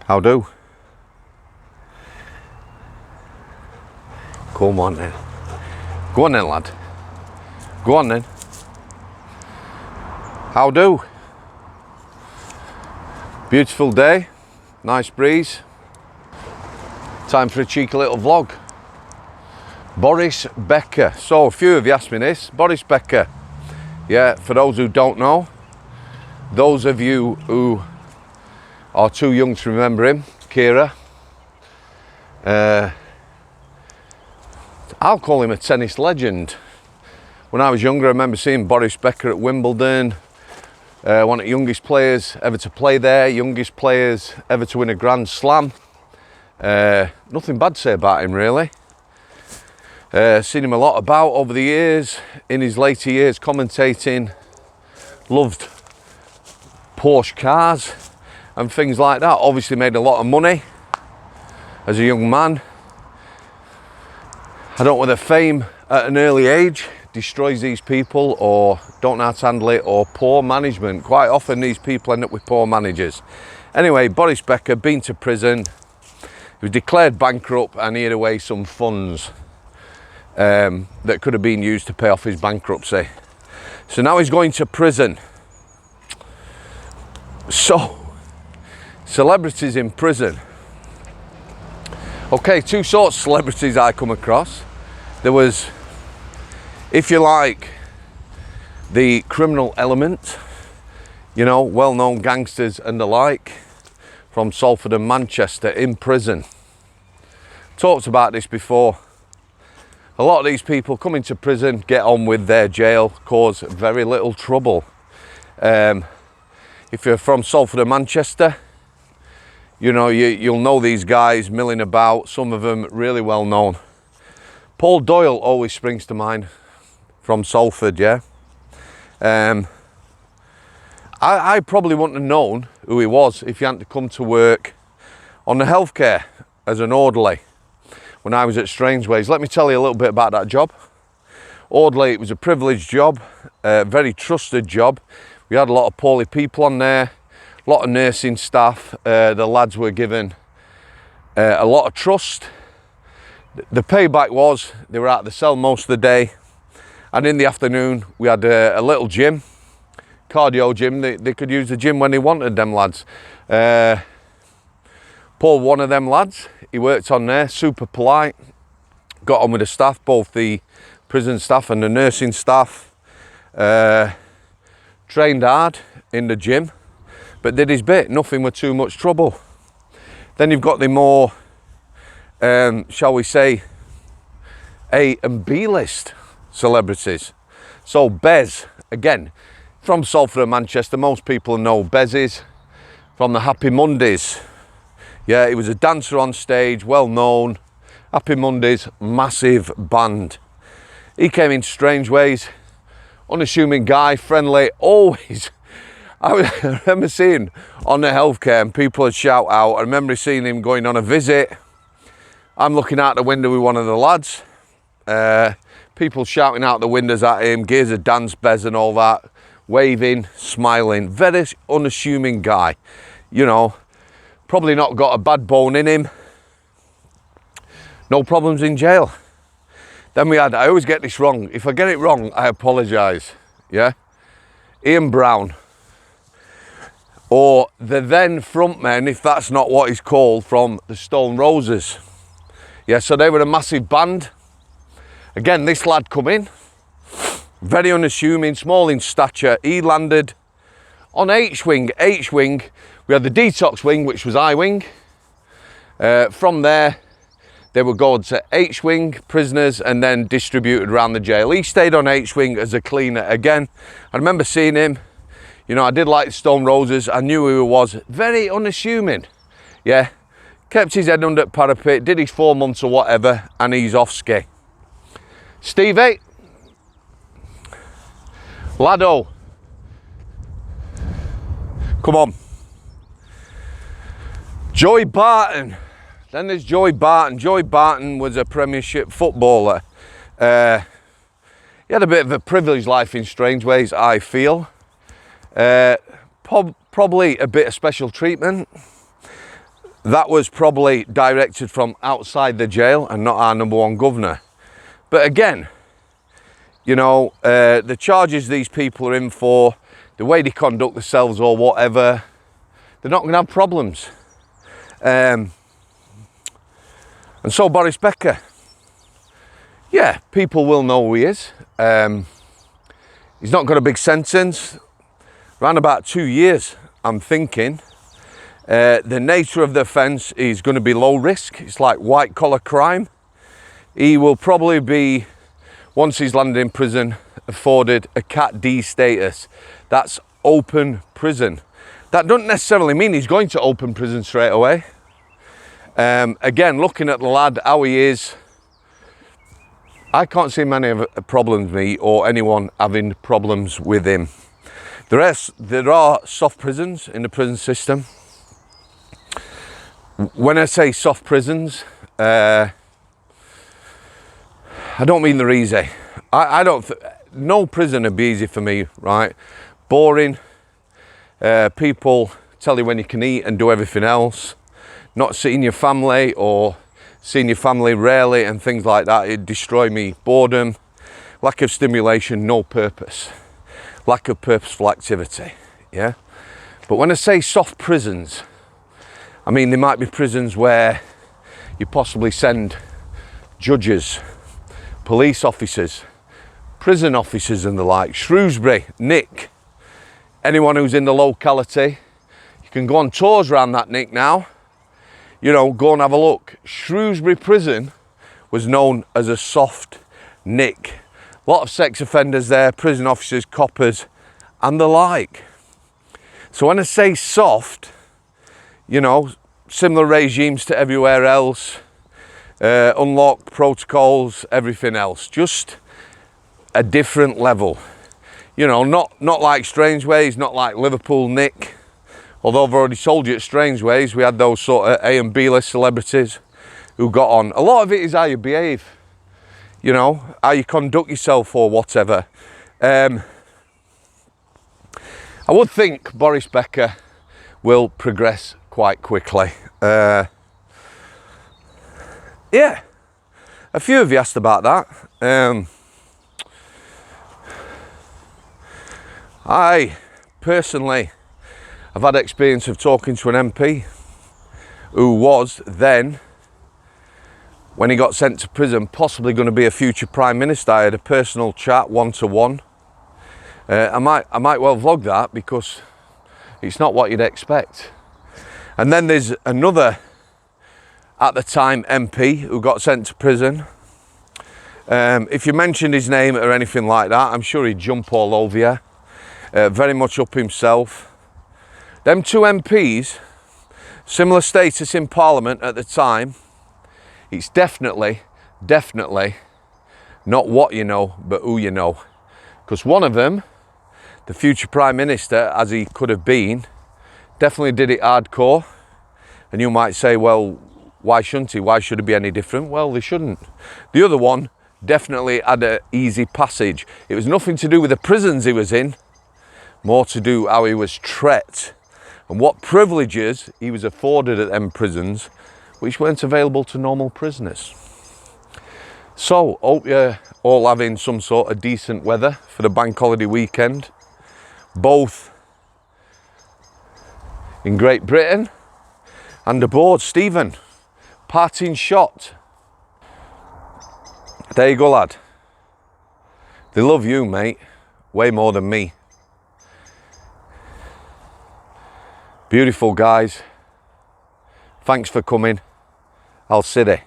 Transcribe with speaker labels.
Speaker 1: How do? Come on then. Go on then, lad. Go on then. How do? Beautiful day. Nice breeze. Time for a cheeky little vlog. Boris Becker. So a few of you asked me this. Boris Becker. Yeah, for those who don't know, those of you who are too young to remember him, Kira, I'll call him a tennis legend. When I was younger, I remember seeing Boris Becker at Wimbledon, one of the youngest players ever to play there, youngest players ever to win a Grand Slam. Nothing bad to say about him, really. Seen him a lot about over the years, in his later years commentating, loved Porsche cars and things like that. Obviously made a lot of money as a young man. I don't know whether fame at an early age destroys these people or don't know how to handle it, or poor management. Quite often these people end up with poor managers. Anyway, Boris Becker, been to prison. He was declared bankrupt and he hid away some funds that could have been used to pay off his bankruptcy. So now he's going to prison. So, celebrities in prison. Okay, two sorts of celebrities I come across. There was, if you like, the criminal element, you know, well-known gangsters and the like, from Salford and Manchester in prison. Talked about this before. A lot of these people come into prison, get on with their jail, cause very little trouble. If you're from Salford and Manchester, you know, you'll know these guys milling about, some of them really well known. Paul Doyle always springs to mind from Salford, yeah. I probably wouldn't have known who he was if he hadn't to come to work on the healthcare as an orderly when I was at Strangeways. Let me tell you a little bit about that job. Orderly, it was a privileged job, a very trusted job. We had a lot of poorly people on there, a lot of nursing staff. The lads were given a lot of trust. The payback was they were out of the cell most of the day, and in the afternoon we had a little gym, cardio gym. They could use the gym when they wanted, them lads. Paul, one of them lads, he worked on there, super polite, got on with the staff, both the prison staff and the nursing staff. Trained hard in the gym, but did his bit, nothing with too much trouble. Then you've got the more, shall we say, A and B list celebrities. So Bez, again, from Salford and Manchester, most people know Bez's from the Happy Mondays. Yeah, he was a dancer on stage, well known. Happy Mondays, massive band. He came in Strangeways, unassuming guy, friendly, always. I remember seeing on the healthcare and people would shout out. I remember seeing him going on a visit. I'm looking out the window with one of the lads. People shouting out the windows at him, gears of dance, Bez and all that. Waving, smiling, very unassuming guy. You know, probably not got a bad bone in him. No problems in jail. Then we had, I always get this wrong. If I get it wrong, I apologise. Yeah? Ian Brown. Or the then frontman, if that's not what he's called, from the Stone Roses. Yeah, so they were a massive band. Again, this lad come in. Very unassuming, small in stature. He landed on H-wing. H-wing, we had the detox wing, which was I-wing. From there, they were going to H-wing, prisoners, and then distributed around the jail. He stayed on H-wing as a cleaner. Again, I remember seeing him. You know, I did like the Stone Roses. I knew who he was. Very unassuming. Yeah. Kept his head under the parapet, did his 4 months or whatever, and he's off ski. Stevie. Laddo. Come on. Joey Barton. Then there's Joey Barton. Joey Barton was a Premiership footballer. He had a bit of a privileged life in Strangeways, I feel. Probably a bit of special treatment. that was probably directed from outside the jail and not our number one governor. But again, you know, the charges these people are in for, the way they conduct themselves or whatever, they're not going to have problems. And so Boris Becker, yeah, people will know who he is. He's not got a big sentence, around about 2 years, I'm thinking. The nature of the offence is going to be low risk. It's like white collar crime. He will probably be, once he's landed in prison, afforded a Cat D status. That's open prison. That doesn't necessarily mean he's going to open prison straight away. Again, looking at the lad, how he is, I can't see many problems, me or anyone having problems with him. There are soft prisons in the prison system. When I say soft prisons, I don't mean they're easy. No prison would be easy for me, right? Boring. People tell you when you can eat and do everything else. Not seeing your family or seeing your family rarely and things like that. It'd destroy me. Boredom, lack of stimulation, no purpose. Lack of purposeful activity, yeah? But when I say soft prisons, I mean there might be prisons where you possibly send judges, police officers, prison officers and the like. Shrewsbury, Nick, anyone who's in the locality, you can go on tours around that Nick now. You know, go and have a look. Shrewsbury Prison was known as a soft Nick. A lot of sex offenders there, prison officers, coppers, and the like. So when I say soft, you know, similar regimes to everywhere else, unlocked protocols, everything else, just a different level. You know, not like Strangeways, not like Liverpool Nick. Although I've already told you at Strangeways, we had those sort of A and B list celebrities who got on. A lot of it is how you behave. You know, how you conduct yourself or whatever. I would think Boris Becker will progress quite quickly. Yeah, a few of you asked about that. I personally have had experience of talking to an MP who was then, when he got sent to prison, possibly going to be a future Prime Minister. I had a personal chat, one-to-one. I might well vlog that because it's not what you'd expect. And then there's another, at the time, MP who got sent to prison. If you mentioned his name or anything like that, I'm sure he'd jump all over you. Very much up himself. Them two MPs, similar status in Parliament at the time. It's definitely not what you know, but who you know. Because one of them, the future Prime Minister, as he could have been, definitely did it hardcore. And you might say, well, why shouldn't he? Why should it be any different? Well, they shouldn't. The other one definitely had an easy passage. It was nothing to do with the prisons he was in, more to do how he was treated and what privileges he was afforded at them prisons, which weren't available to normal prisoners. So, hope you're all having some sort of decent weather for the bank holiday weekend, both in Great Britain and aboard. Stephen, parting shot. There you go, lad. They love you, mate, way more than me. Beautiful guys. Thanks for coming. Al City.